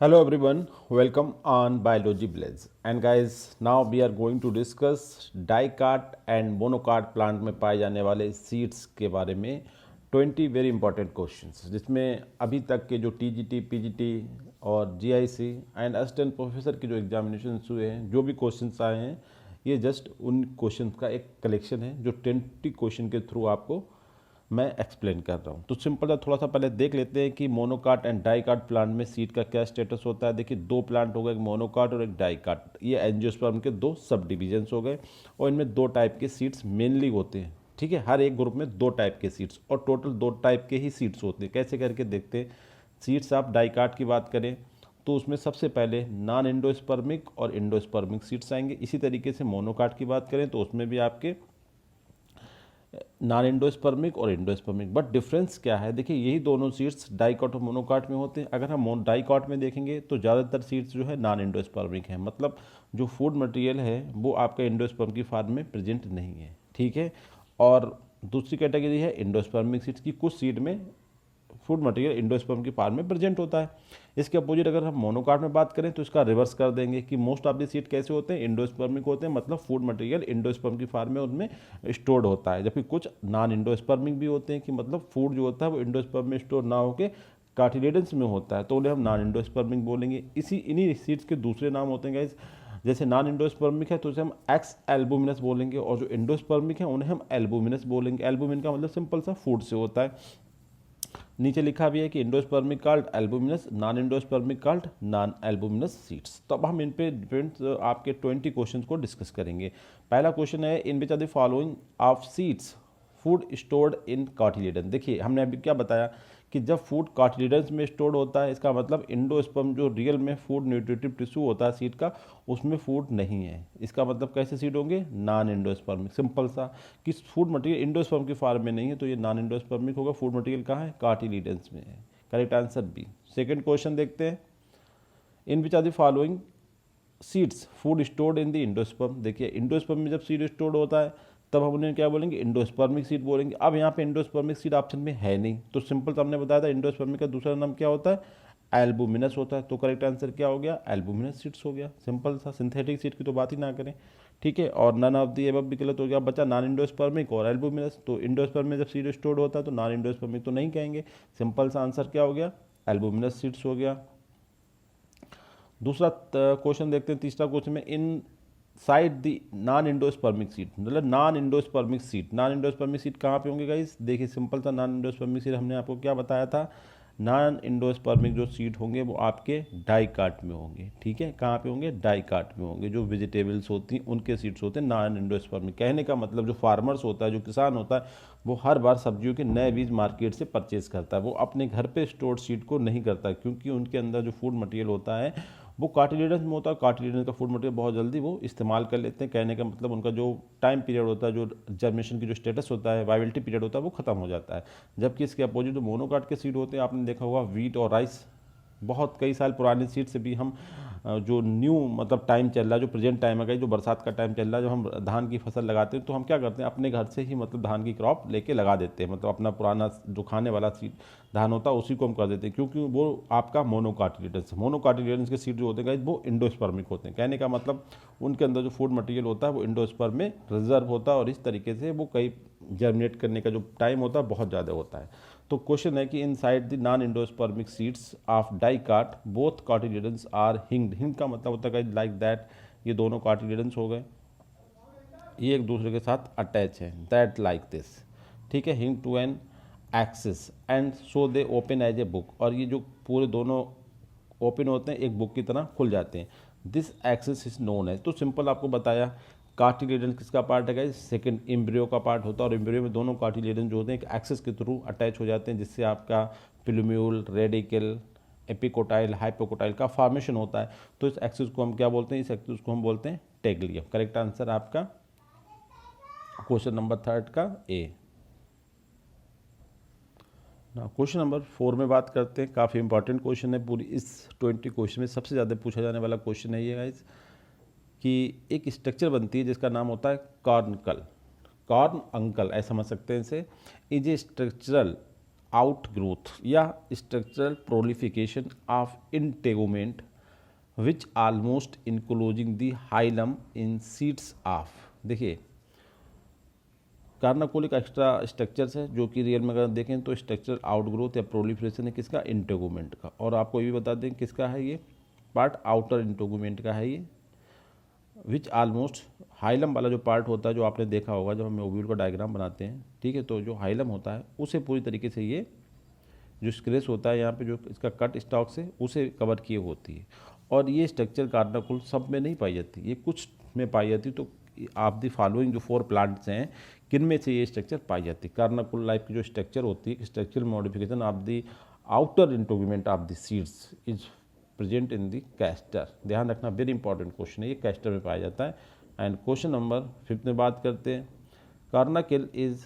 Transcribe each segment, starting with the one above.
Hello everyone, welcome on Biology Blaze. And guys, now we are going to discuss dicot and monocot plant में पाए जाने वाले seeds के बारे में 20 वेरी इंपॉर्टेंट क्वेश्चंस, जिसमें अभी तक के जो टीजीटी, पीजीटी और जीआईसी एंड असिस्टेंट प्रोफेसर के जो एग्जामिनेशन हुए हैं, जो भी क्वेश्चंस आए हैं, ये जस्ट उन क्वेश्चंस का एक कलेक्शन है जो 20 क्वेश्चन के थ्रू आपको मैं एक्सप्लेन कर रहा हूँ। तो सिंपल सा थोड़ा सा पहले देख लेते हैं कि मोनोकाट एंड डाइकाट प्लांट में सीड का क्या स्टेटस होता है। देखिए, दो प्लांट हो गए, एक मोनोकाट और एक डाइकाट। ये एंजियोस्पर्म के दो सब डिविजन्स हो गए और इनमें दो टाइप के सीड्स मेनली होते हैं। ठीक है, हर एक ग्रुप में दो टाइप के सीड्स और टोटल दो टाइप के ही सीड्स होते हैं। कैसे करके देखते हैं। सीड्स आप डाइकाट की बात करें तो उसमें सबसे पहले नॉन एंडोस्पर्मिक और एंडोस्पर्मिक सीड्स आएंगे। इसी तरीके से मोनोकाट की बात करें तो उसमें भी आपके नॉन एंडोस्पर्मिक और एंडोस्पर्मिक। बट डिफरेंस क्या है, देखिए यही दोनों सीड्स डाइकॉट और मोनोकाट में होते हैं। अगर हम डाइकॉट में देखेंगे तो ज़्यादातर सीड्स जो है नॉन एंडोस्पर्मिक है, मतलब जो फूड मटेरियल है वो आपका एंडोस्पर्म की फॉर्म में प्रेजेंट नहीं है। ठीक है, और दूसरी कैटेगरी है एंडोस्पर्मिक सीड्स की। कुछ सीड में फूड मटेरियल एंडोस्पर्म की फॉर्म में प्रेजेंट होता है। इसके अपोजिट अगर हम मोनोकाट में बात करें तो इसका रिवर्स कर देंगे कि मोस्ट ऑफ द सीड कैसे होते हैं, एंडोस्पर्मिक होते हैं, मतलब फूड मटेरियल एंडोस्पर्म की फॉर्म में उनमें स्टोर्ड होता है। जबकि कुछ नॉन एंडोस्पर्मिक भी होते हैं कि मतलब फूड जो होता है वो एंडोस्पर्म में स्टोर ना होकर कार्टिलेडन्स में होता है, तो उन्हें हम नॉन एंडोस्पर्मिक बोलेंगे। इन्हीं सीड्स के दूसरे नाम होते हैं गाइस। जैसे नॉन एंडोस्पर्मिक है तो उसे हम एक्स एल्बुमिनस बोलेंगे, और जो एंडोस्पर्मिक है उन्हें हम एल्बुमिनस बोलेंगे। एल्बुमिन का मतलब सिंपल सा फूड से होता है। नीचे लिखा भी है कि endospermic called albuminous, non endospermic called non albuminous seeds. तो अब हम इन पे डिफरेंट आपके 20 क्वेश्चंस को डिस्कस करेंगे। पहला क्वेश्चन है, in which are the following of seeds food stored in cotyledon. देखिए, हमने अभी क्या बताया कि जब फूड कार्टिलेडन्स में स्टोर्ड होता है, इसका मतलब एंडोस्पर्म जो रियल में फूड न्यूट्रिटिव टिश्यू होता है सीड का, उसमें फूड नहीं है। इसका मतलब कैसे सीड होंगे, नॉन एंडोस्पर्मिक। सिंपल सा कि फूड मटेरियल एंडोस्पर्म की फॉर्म में नहीं है तो ये नॉन एंडोस्पर्मिक होगा। फूड मटेरियल कहाँ है, कार्टिलेडन्स में है। Correct answer B. Second question देखते हैं, in which are the following seeds food stored in the endosperm. देखिए, इंडोस्पर्म में जब सीड स्टोर्ड होता है तब हम उन्हें क्या बोलेंगे, इंडोस्पर्मिक सीड बोलेंगे। अब यहाँ पे इंडोस्पर्मिक सीड ऑप्शन में है नहीं, तो सिंपल हमने बताया था इंडोस्पर्मिक का दूसरा नाम क्या होता है, एल्बुमिनस होता है। तो करेक्ट आंसर क्या हो गया, एल्बुमिनस सीड्स हो गया। सिंपल सा, सिंथेटिक सीड की तो बात ही ना करें। ठीक है, और नन ऑफ दी एबव भी गलत हो गया, बचा नॉन इंडोस्पर्मिक और एल्बुमिनस। तो इंडोस्पर्म में जब सीड स्टोर्ड होता है तो नॉन इंडोस्पर्मिक तो नहीं कहेंगे। सिंपल सा आंसर क्या हो गया, एल्बुमिनस सीड्स हो गया। दूसरा क्वेश्चन देखते हैं, तीसरा क्वेश्चन में, inside the non endospermic seed, मतलब non endospermic seed. Non endospermic seed कहाँ पे होंगे गाइस, देखिए सिंपल सा, नॉन इंडोस्पर्मिक सीड हमने आपको क्या बताया था, नॉन इंडोस्पर्मिक जो सीड होंगे वो आपके डाइकाट में होंगे। ठीक है, कहाँ पे होंगे, डाइकाट में होंगे। जो वेजिटेबल्स होती हैं उनके सीड्स होते हैं नॉन इंडोस्पर्मिक। कहने का मतलब जो फार्मर्स होता है, जो किसान होता है, वो हर बार सब्जियों के नए बीज मार्केट से परचेज करता है। वो अपने घर पे स्टोर्ड सीड को नहीं करता, क्योंकि उनके अंदर जो फूड मटेरियल होता है वो कार्टिलेडन्स में होता है। कार्टिलेडन्स का फूड मटेरियल बहुत जल्दी वो इस्तेमाल कर लेते हैं। कहने का मतलब उनका जो टाइम पीरियड होता है, जो जर्मिनेशन की जो स्टेटस होता है, वाइबिलिटी पीरियड होता है, वो खत्म हो जाता है। जबकि इसके अपोजिट जो मोनोकाट के सीड होते हैं, आपने देखा होगा वीट और राइस, बहुत कई साल पुराने सीड से भी हम जो न्यू मतलब टाइम चल रहा है, जो प्रेजेंट टाइम है, जो बरसात का टाइम चल रहा है, जब हम धान की फसल लगाते हैं तो हम क्या करते हैं, अपने घर से ही मतलब धान की क्रॉप लेके लगा देते हैं। मतलब अपना पुराना जो खाने वाला सीड धान होता है उसी को हम कर देते हैं, क्योंकि वो आपका मोनोकार्टिलेडन्स है। मोनोकार्टिलेडन्स के सीड जो होते हैं वो इंडोस्पर्मिक होते हैं। कहने का मतलब उनके अंदर जो फूड मटेरियल होता है वो इंडोस्पर्म में रिजर्व होता है, और इस तरीके से वो कई जर्मिनेट करने का जो टाइम होता है बहुत ज़्यादा होता है। तो क्वेश्चन है कि inside the non endospermic seeds of dicot both cotyledons are hinged. Hinge का मतलब होता है लाइक दैट, ये दोनों कार्टिलेडन्स हो गए, ये एक दूसरे के साथ अटैच है, दैट लाइक दिस। ठीक है, hinge to an axis and so they open as a book. और ये जो पूरे दोनों ओपन होते हैं एक बुक की तरह खुल जाते हैं। This axis is known as, तो सिंपल आपको बताया कार्टिलेडन किसका पार्ट है गाइस, सेकंड एम्ब्रियो का पार्ट होता है। और एम्ब्रियो में दोनों कार्टिलेडन जो होते हैं एक एक्सिस के थ्रू अटैच हो जाते हैं, जिससे आपका प्लूम्यूल, रेडिकल, एपिकोटाइल, हाइपोकोटाइल का फॉर्मेशन होता है। तो इस एक्सिस को हम क्या बोलते हैं, इस एक्सिस को हम बोलते हैं टेग्लियम। करेक्ट आंसर आपका क्वेश्चन नंबर 3 का ए। ना क्वेश्चन नंबर 4 में बात करते हैं, काफ़ी इंपॉर्टेंट क्वेश्चन है। पूरी इस 20 क्वेश्चन में सबसे ज़्यादा पूछा जाने वाला क्वेश्चन है ये गाइस, कि एक स्ट्रक्चर बनती है जिसका नाम होता है कॉर्नकल, कॉर्न अंकल ऐसा समझ सकते हैं इसे। Is a structural outgrowth या structural proliferation of integument which almost enclosing the hilum in seeds of. देखिए कार्नाकोल एक एक्स्ट्रा स्ट्रक्चर्स है जो कि रियल में अगर देखें तो स्ट्रक्चरल आउटग्रोथ या प्रोलिफरेशन है किसका, इंटेगुमेंट का। और आपको ये भी बता दें किसका है ये पार्ट, आउटर इंटेगुमेंट का है ये, विच ऑलमोस्ट हाइलम वाला जो पार्ट होता है जो आपने देखा होगा जब हम ओव्यूल का डायग्राम बनाते हैं, ठीक है, तो जो हाइलम होता है उसे पूरी तरीके से ये जो स्क्रेच होता है यहाँ पे जो इसका कट स्टॉक से उसे कवर किए होती है। और ये स्ट्रक्चर कार्नाकुल सब में नहीं पाई जाती, ये कुछ में पाई जाती। तो आप दी फॉलोइंग जो 4 प्लांट्स हैं किन में से ये स्ट्रक्चर पाई जाती है। कार्नाकुल लाइफ की जो स्ट्रक्चर होती है, structural modification of the outer integument of the seeds is present in the castor. ध्यान रखना, वेरी इंपॉर्टेंट क्वेश्चन है, ये कैस्टर में पाया जाता है। एंड क्वेश्चन नंबर 5 में बात करते हैं, caruncle is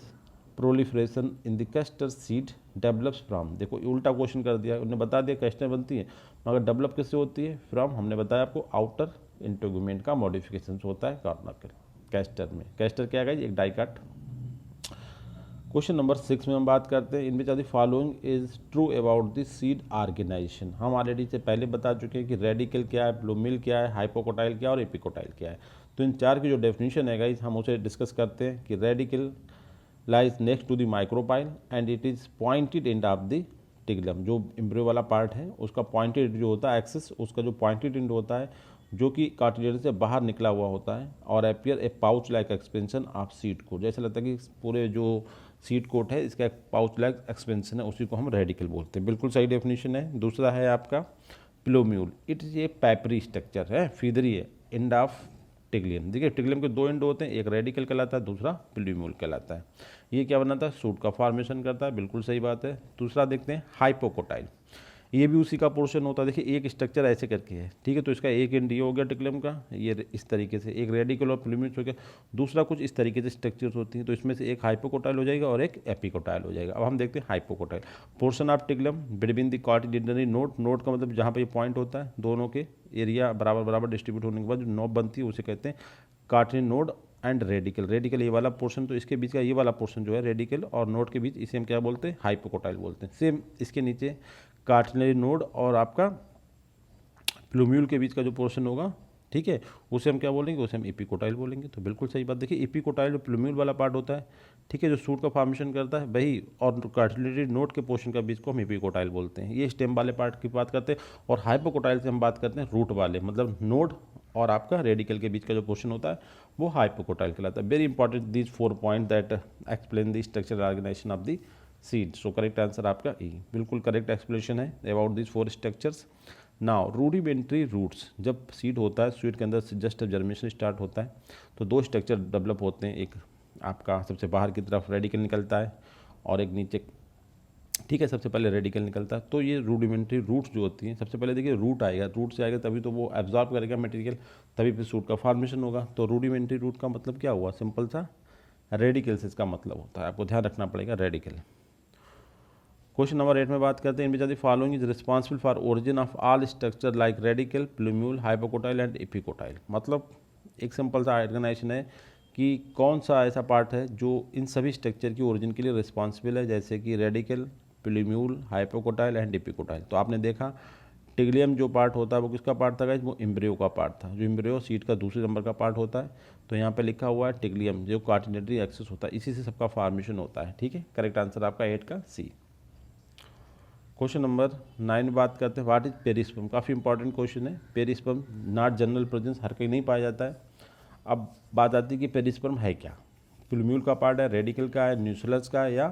proliferation in the castor seed develops from. देखो उल्टा क्वेश्चन कर दिया, उन्होंने बता दिया कैस्टर बनती है, मगर डेवलप किससे होती है, फ्रॉम, हमने बताया आपको आउटर इंटोगमेंट का मॉडिफिकेशन होता है कार्नाकिल कैस्टर में। कैस्टर क्या है, एक डाइकाट। क्वेश्चन नंबर 6 में हम बात करते हैं, इनमें the following is true about the seed organization. हम ऑलरेडी से पहले बता चुके हैं कि रेडिकल क्या है, प्लूमिल क्या है, हाइपोकोटाइल क्या है और एपिकोटाइल क्या है। तो इन 4 की जो डेफिनेशन है गाइस हम उसे डिस्कस करते हैं कि radicle lies next to the micropyle and it is pointed end of the tigellum. जो एम्ब्रियो वाला पार्ट है उसका पॉइंटेड जो होता है एक्सिस, उसका जो पॉइंटेड एंड होता है जो कि कार्टिलेज से बाहर निकला हुआ होता है, और appear a pouch like expansion of seed coat. जैसा लगता है कि पूरे जो सीड कोट है इसका एक पाउच लाइक एक्सपेंशन है, उसी को हम रेडिकल बोलते हैं। बिल्कुल सही डेफिनेशन है। दूसरा है आपका प्लोम्यूल, इट इज ए पैपरी स्ट्रक्चर है, फीदरी है, एंड ऑफ टिग्लियम। देखिए टिग्लियम के 2 एंड होते हैं, एक रेडिकल कहलाता है, दूसरा प्लूम्यूल कहलाता है। ये क्या बनाता है, सूट का फॉर्मेशन करता है, बिल्कुल सही बात है। दूसरा देखते हैं हाइपोकोटाइल, ये भी उसी का पोर्शन होता है। देखिए एक स्ट्रक्चर ऐसे करके है, ठीक है, तो इसका एक एंड ये हो गया टिग्लियम का, ये इस तरीके से एक रेडिकल और प्लूम्यूल हो गया, दूसरा कुछ इस तरीके से स्ट्रक्चर्स होती हैं। तो इसमें से एक हाइपोकोटाइल हो जाएगा और एक एपिकोटाइल हो जाएगा। अब हम देखते हैं hypocotyl, portion of tigellum between the cotyledonary node. Node का मतलब जहाँ पर ये पॉइंट होता है, दोनों के एरिया बराबर बराबर डिस्ट्रीब्यूट होने के बाद जो नोब बनती है उसे कहते हैं cartilage node and radical. Radical ये वाला पोर्शन, तो इसके बीच का ये वाला पोर्शन जो है रेडिकल और नोड के बीच, इसे हम क्या बोलते हैं, हाइपोकोटाइल बोलते हैं। सेम इसके नीचे कार्टिलेज नोड और आपका प्लूम्यूल के बीच का जो पोर्शन होगा, ठीक है, उसे हम क्या बोलेंगे, उसे हम एपिकोटाइल बोलेंगे। तो बिल्कुल सही बात। देखिए एपिकोटाइल जो प्लूम्यूल वाला पार्ट होता है, ठीक है, जो सूट का फॉर्मेशन करता है वही, और कार्टिलेज नोड के पोर्शन का बीच को हम एपिकोटाइल बोलते हैं। ये स्टेम वाले पार्ट की बात करते हैं। और हाइपोकोटाइल से हम बात करते हैं रूट वाले, मतलब नोड और आपका रेडिकल के बीच का जो पोर्शन होता है वो हाइपोकोटाइल कहलाता है। Very important these 4 point that explain the structural organization of the seed. So correct answer आपका ई, बिल्कुल करेक्ट एक्सप्लेनेशन है about this 4 structures. Now rudimentary roots, जब सीड होता है, सीड के अंदर जस्ट जर्मिनेशन स्टार्ट होता है तो 2 स्ट्रक्चर डेवलप होते हैं। एक आपका सबसे बाहर की तरफ रेडिकल निकलता है और एक नीचे, ठीक है, सबसे पहले रेडिकल निकलता है। तो ये रूडिमेंट्री रूट्स जो होती हैं, सबसे पहले देखिए रूट आएगा, रूट से आएगा तभी तो वो एब्जॉर्ब करेगा मटेरियल, तभी फिर सूट का फॉर्मेशन होगा। तो रूडिमेंट्री रूट का मतलब क्या हुआ, सिंपल सा रेडिकल से इसका मतलब होता है, आपको ध्यान रखना पड़ेगा रेडिकल। क्वेश्चन नंबर 8 में बात करते हैं, इनमें following is responsible for origin of all structure like radical, plumule, hypocotyl and epicotyl. मतलब एक सिंपल सा ऑर्गेनाइजेशन है कि कौन सा ऐसा पार्ट है जो इन सभी स्ट्रक्चर की ओरिजिन के लिए रिस्पॉन्सिबल है, जैसे कि radical, plumule, hypocotyl and epicotyl. तो आपने देखा टिग्लियम जो पार्ट होता है वो किसका पार्ट था गाइस, वो एम्ब्रियो का पार्ट था, जो एम्ब्रियो सीड का दूसरे नंबर का पार्ट होता है। तो यहाँ पे लिखा हुआ है टिग्लियम जो कार्टिलेजनरी एक्सिस होता है, इसी से सबका फॉर्मेशन होता है, ठीक है। करेक्ट आंसर आपका 8 का सी। क्वेश्चन नंबर 9 में बात करते हैं, व्हाट इज पेरिस्पर्म। काफ़ी इंपॉर्टेंट क्वेश्चन है। पेरिस्पर्म नॉट जनरल प्रेजेंस, हर कहीं नहीं पाया जाता है। अब बात आती है कि पेरिस्पर्म है क्या, प्लूम्यूल का पार्ट है, रेडिकल का है, न्यूक्लियस का है या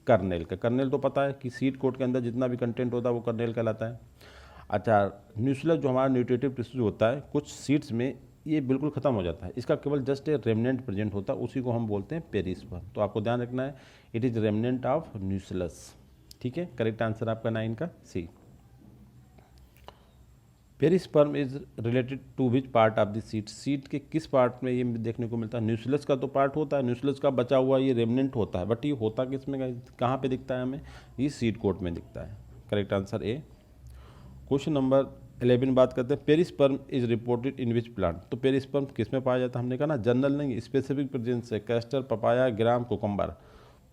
कर्नेल का। कर्नेल तो पता है कि सीड कोट के अंदर जितना भी कंटेंट होता है वो कर्नेल कहलाता है। अच्छा, न्यूक्लियस जो हमारा न्यूट्रिटिव टिश्यू होता है कुछ सीड्स में, ये बिल्कुल खत्म हो जाता है, इसका केवल जस्ट ए रेमनेंट प्रेजेंट होता है, उसी को हम बोलते हैं पेरिस्पर्म। तो आपको ध्यान रखना है, it is remnant of nucleus, ठीक है। करेक्ट आंसर आपका 9 का C. Perisperm is related to which part of the seed. Seed के किस पार्ट में ये देखने को मिलता है, न्यूक्लियस का तो पार्ट होता है, न्यूक्लियस का बचा हुआ ये रेमनेंट होता है, बट ये होता किस में, कहाँ पे दिखता है हमें, ये सीड कोट में दिखता है। Correct answer A. Question number 11 बात करते हैं, perisperm is reported in which plant. तो पेरिस्पर्म किस में पाया जाता है, हमने कहा ना जनरल नहीं, स्पेसिफिक प्रेजेंस है, कैस्टर, पपाया, ग्राम, कोकम्बर।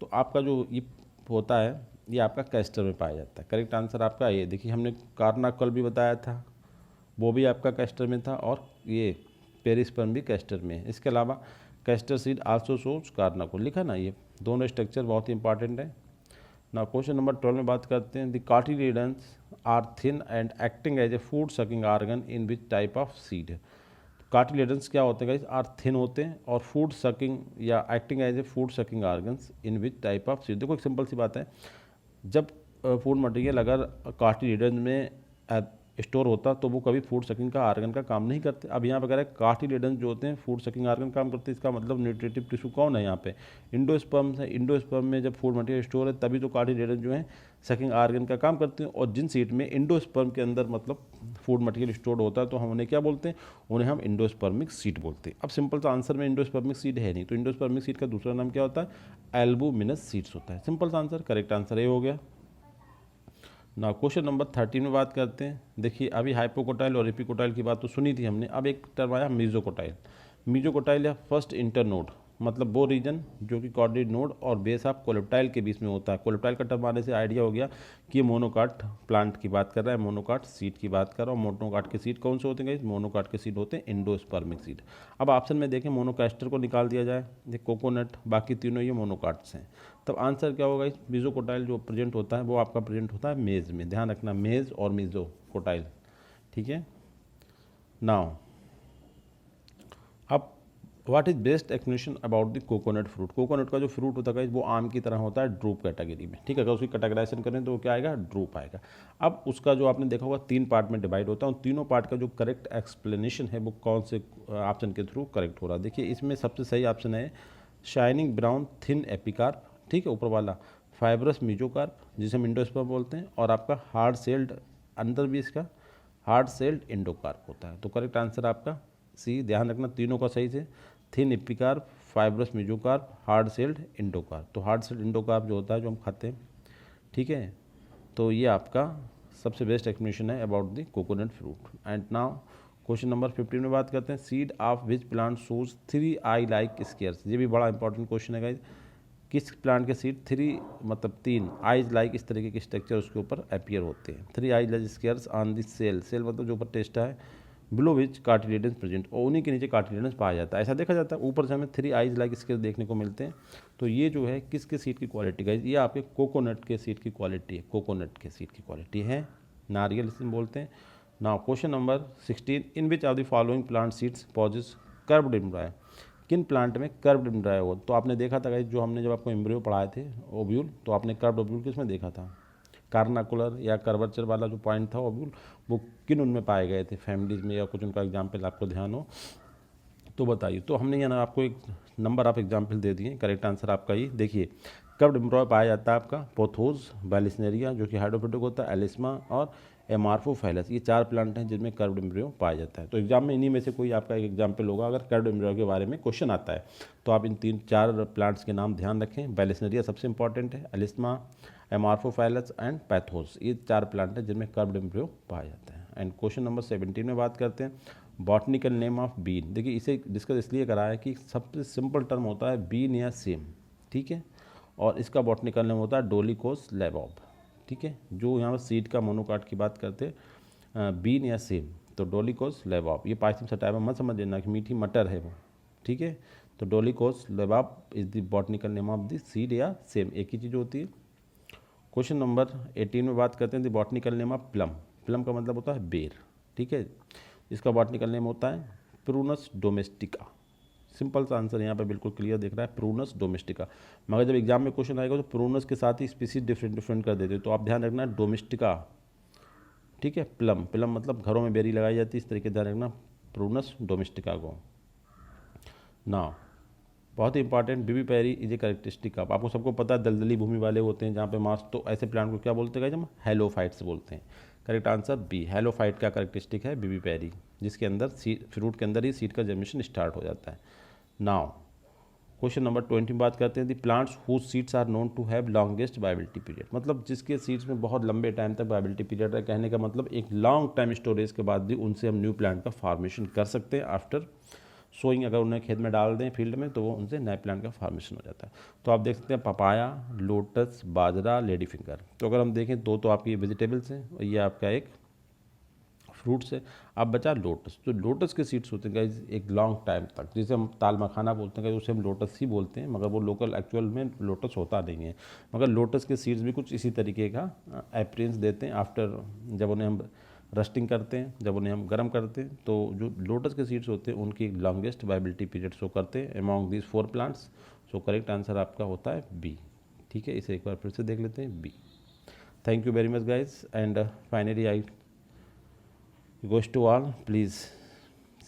तो आपका जो ये होता है ये आपका कैस्टर में पाया जाता है। करेक्ट आंसर आपका ये, देखिए हमने कार्नाकल भी बताया था, वो भी आपका कैस्टर में था, और ये पेरिस्पर्म भी कैस्टर में है। इसके अलावा कैस्टर सीड आल्सो शोज कार्नाकुल लिखा ना, ये दोनों स्ट्रक्चर बहुत ही इंपॉर्टेंट है। ना क्वेश्चन नंबर 12 में बात करते हैं, the cotyledons are thin and acting as a food sucking organ in which type of seed. Cotyledons क्या होते हैं गाइस, आर थिन होते हैं, और फूड सकिंग या acting as a food sucking organs in which type of seed. देखो एक simple सी बात है, जब फूड मटेरियल अगर कार्टिलेडन में स्टोर होता तो वो कभी फूड सकिंग का आर्गन का काम नहीं करते। अब यहाँ पर कह रहा है कार्टिलेडन जो होते हैं फूड सकिंग आर्गन काम करते हैं, इसका मतलब न्यूट्रिटिव टिश्यू कौन है यहाँ पे, इंडोस्पर्म है। इंडोस्पर्म में जब फूड मटेरियल स्टोर है तभी तो कार्टिलेडन जो है सकिंग आर्गन का काम करते हैं। और जिन सीट में इंडोस्पर्म के अंदर मतलब फूड मटेरियल स्टोर होता है तो हम उन्हें क्या बोलते हैं, उन्हें हम इंडोस्पर्मिक सीट बोलते हैं। अब सिंपल सा आंसर में इंडोस्पर्मिक सीट है नहीं, तो इंडोस्पर्मिक सीट का दूसरा नाम क्या होता है, एल्बुमिनस सीड्स होता है। सिंपल सा आंसर, करेक्ट आंसर ये हो गया। ना क्वेश्चन नंबर 13 में बात करते हैं, देखिए अभी हाइपोकोटाइल और एपिकोटाइल की बात तो सुनी थी हमने, अब एक टर्म आया मीजोकोटाइल। मीजोकोटाइल या फर्स्ट इंटरनोड, मतलब वो रीजन जो कि कॉर्डिनेट नोड और बेस ऑफ कोलेप्टाइल के बीच में होता है। कोलेप्टाइल का टर्म आने से आइडिया हो गया कि ये मोनोकाट प्लांट की बात कर रहा है, मोनोकाट सीड की बात कर रहा हूँ। मोनोकाट के सीड कौन से होते हैं, मोनोकाट के सीड होते हैं इंडोस्पर्मिक सीड। अब ऑप्शन में देखें मोनोकास्टर को निकाल दिया जाए, ये कोकोनट, बाकी तीनों ये मोनोकाट्स हैं, तब आंसर क्या होगा, इस मीजोकोटाइल जो प्रेजेंट होता है वो आपका प्रेजेंट होता है मेज में। ध्यान रखना, मेज और मीजोकोटाइल, ठीक है। नाउ अब what is best explanation about the coconut fruit. Coconut का जो फ्रूट होता है वो आम की तरह होता है ड्रूप कैटेगरी में, ठीक है। अगर उसकी कैटेगराइजेशन करें तो वो क्या आएगा, ड्रूप आएगा। अब उसका जो आपने देखा होगा 3 पार्ट में डिवाइड होता है, उन तीनों पार्ट का जो करेक्ट एक्सप्लेनेशन है वो कौन से ऑप्शन के थ्रू करेक्ट हो रहा है। देखिए इसमें सबसे सही ऑप्शन है शाइनिंग ब्राउन थिन एपिकार्प, ठीक है, ऊपर वाला फाइब्रस मीजोकार्प जिसे हम इंडोस्पर्म बोलते हैं, और आपका हार्ड सेल्ड, अंदर भी इसका हार्ड सेल्ड इंडोकार्प होता है। तो करेक्ट आंसर आपका सी, ध्यान रखना तीनों का सही से, thin epicarp, fibrous mesocarp, hard sailed endocarp. तो हार्ड सेल्ड इंडोकार्प जो होता है जो हम खाते हैं, ठीक है। तो ये आपका सबसे बेस्ट एक्सप्लेनेशन है about the coconut fruit. And now question number 15 में बात करते हैं, seed of which plant shows 3 eye like scars. ये भी बड़ा इंपॉर्टेंट क्वेश्चन है गाइस, किस प्लांट के सीड 3 मतलब 3 आइज लाइक इस तरीके के स्ट्रक्चर उसके ऊपर अपीयर होते हैं। 3 eyes like scars on the shell, shell मतलब जो ऊपर टेस्ट है, बिलो विच कार्टिलेडन्स प्रेजेंट, और उन्हीं के नीचे कार्टिलेडन्स पाया जाता है। ऐसा देखा जाता है, ऊपर से हमें 3 आइज लाइक स्केयर देखने को मिलते हैं। तो ये जो है किसके सीड की क्वालिटी गाइस, ये आपके कोकोनट के सीड की क्वालिटी है, कोकोनट के सीड की क्वालिटी है, नारियल इसे बोलते हैं। Now question number 16, in which of the following plant seeds possess curved embryo. किन प्लांट में कर्व्ड एम्ब्रायो हो, तो आपने देखा था गाइस जो हमने जब आपको एम्ब्रियो पढ़ाए थे ओव्यूल, तो आपने कर्व्ड ओव्यूल किसमें देखा था, कार्नाकुलर या कर्वेचर वाला जो पॉइंट था ओव्यूल, वो किन उनमें पाए गए थे फैमिलीज में, या कुछ उनका एग्जाम्पल आपको ध्यान हो तो बताइए। तो हमने यहाँ आपको एक नंबर ऑफ एग्जाम्पल दे दिए, करेक्ट आंसर आपका ये देखिए, कर्व्ड एम्ब्रायो पाया जाता है आपका पोथोस, बैलिस्नेरिया जो कि हाइड्रोफोटिक होता है, एलिस्मा और एमार्फोफाइलस, ये 4 प्लांट हैं जिनमें कर्व्ड एम्ब्रियो पाया जाता है। तो एग्जाम में इन्हीं में से कोई आपका एक एग्जाम्पल होगा, अगर कर्व्ड एम्ब्रियो के बारे में क्वेश्चन आता है तो आप इन 3-4 प्लांट्स के नाम ध्यान रखें। बैलिस्नेरिया सबसे इंपॉर्टेंट है, एलिस्मा, एमार्फोफाइलस एंड पैथोस, ये 4 प्लांट हैं जिनमें कर्व्ड एम्ब्रियो पाया जाता है। एंड क्वेश्चन नंबर 17 में बात करते हैं, बॉटनिकल नेम ऑफ बीन। देखिए इसे डिस्कस इसलिए करा है कि सबसे सिंपल टर्म होता है बीन या सेम, ठीक है, और इसका बॉटनिकल नेम होता है डोलिकोस लैबॉब, ठीक है। जो यहाँ पर सीड का मोनोकाट की बात करते हैं बीन या सेम, तो डोलिकोस लैबॉब, ये पाइथम सटाइवा मत समझ लेना कि मीठी मटर है वो, ठीक है। तो Dolichos lablab is the botanical name of the seed या सेम, एक ही चीज़ होती है। क्वेश्चन नंबर 18 में बात करते हैं the botanical name of plum. Plum का मतलब होता है बेर, ठीक है, इसका बॉटनिकल नेम होता है प्रूनस डोमेस्टिका। सिंपल सा आंसर यहाँ पे बिल्कुल क्लियर दिख रहा है, प्रूनस डोमेस्टिका। मगर जब एग्जाम में क्वेश्चन आएगा तो प्रूनस के साथ ही स्पीसीज डिफरेंट कर देते, तो आप ध्यान रखना डोमेस्टिका, ठीक है। प्लम, प्लम मतलब घरों में बेरी लगाई जाती है, इस तरीके ध्यान रखना प्रूनस डोमेस्टिका को। ना बहुत ही important, vivipary is a characteristic of, आपको सबको पता है दलदली भूमि वाले होते हैं जहाँ पे मास, तो ऐसे प्लांट को क्या बोलते हैं, हम हेलोफाइट्स बोलते हैं। करेक्ट आंसर बी, हेलोफाइट का कैरेक्टरिस्टिक है बीबी पेरी, जिसके अंदर फ्रूट के अंदर ही सीड का जर्मिनेशन स्टार्ट हो जाता है। नाउ क्वेश्चन नंबर 20 में बात करते हैं, the plants whose seeds are known to have longest viability period, मतलब जिसके सीड्स में बहुत लंबे टाइम तक वायबिलिटी पीरियड है, कहने का मतलब एक लॉन्ग टाइम स्टोरेज के बाद भी उनसे हम न्यू प्लांट का फॉर्मेशन कर सकते हैं आफ्टर सोइंग अगर उन्हें खेत में डाल दें फील्ड में तो वो उनसे नए प्लांट का फॉर्मेशन हो जाता है। तो आप देख सकते हैं पपाया, लोटस, बाजरा, लेडी फिंगर। तो अगर हम देखें तो आपकी वेजिटेबल्स हैं और ये आपका एक फ्रूट्स है। अब बचा लोटस। तो लोटस के सीड्स होते हैं गाइस एक लॉन्ग टाइम तक, जिसे हम ताल मखाना बोलते हैं, उसे हम लोटस ही बोलते हैं, मगर वो लोकल एक्चुअल में लोटस होता नहीं है। मगर लोटस के सीड्स भी कुछ इसी तरीके का अपीयरेंस देते हैं आफ्टर, जब उन्हें हम रस्टिंग करते हैं, जब उन्हें हम गर्म करते हैं, तो जो लोटस के सीड्स होते हैं उनकी लॉन्गेस्ट वाइबिलिटी पीरियड शो करते हैं among these 4 plants. So correct answer आपका होता है बी। ठीक है, इसे एक बार फिर से देख लेते हैं, B. Thank you very much guys and finally I goes to all, please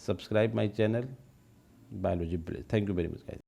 subscribe my channel Biology Village. Thank you very much guys.